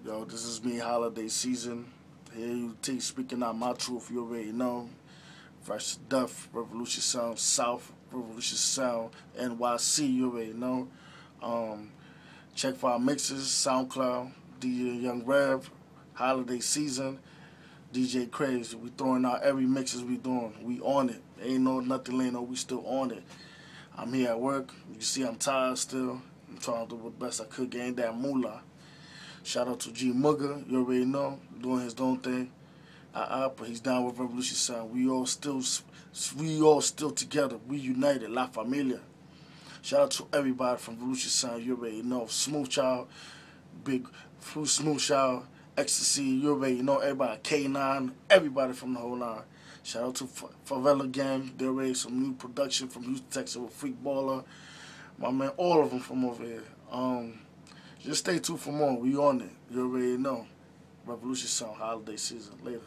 Yo, this is me, holiday season. Here you take speaking out my truth, you already know. Fresh Duff, Revolution Sound South, Revolution Sound NYC, you already know. Um, Check for our mixes, SoundCloud, DJ Young Rev, holiday season, DJ Crazy. We throwing out every mixes we doing. We on it. Ain't no nothing laying no, we still on it. I'm here at work. You see I'm tired still. I'm trying to do the best I could, gain that moolah. Shout out to G Mugga, you already know, doing his own thing. But he's down with Revolution Sound. We all still together. We united, La Familia. Shout out to everybody from Revolution Sound. You already know, Smooth Child, Big Fruit Smooth Child, Ecstasy. You already know everybody. K9, everybody from the whole line. Shout out to Favela Gang. They already some new production from Houston, Texas with Freak Baller. My man, all of them from over here. Just stay tuned for more. We on it. You already know. Revolution Sound, holiday season. Later.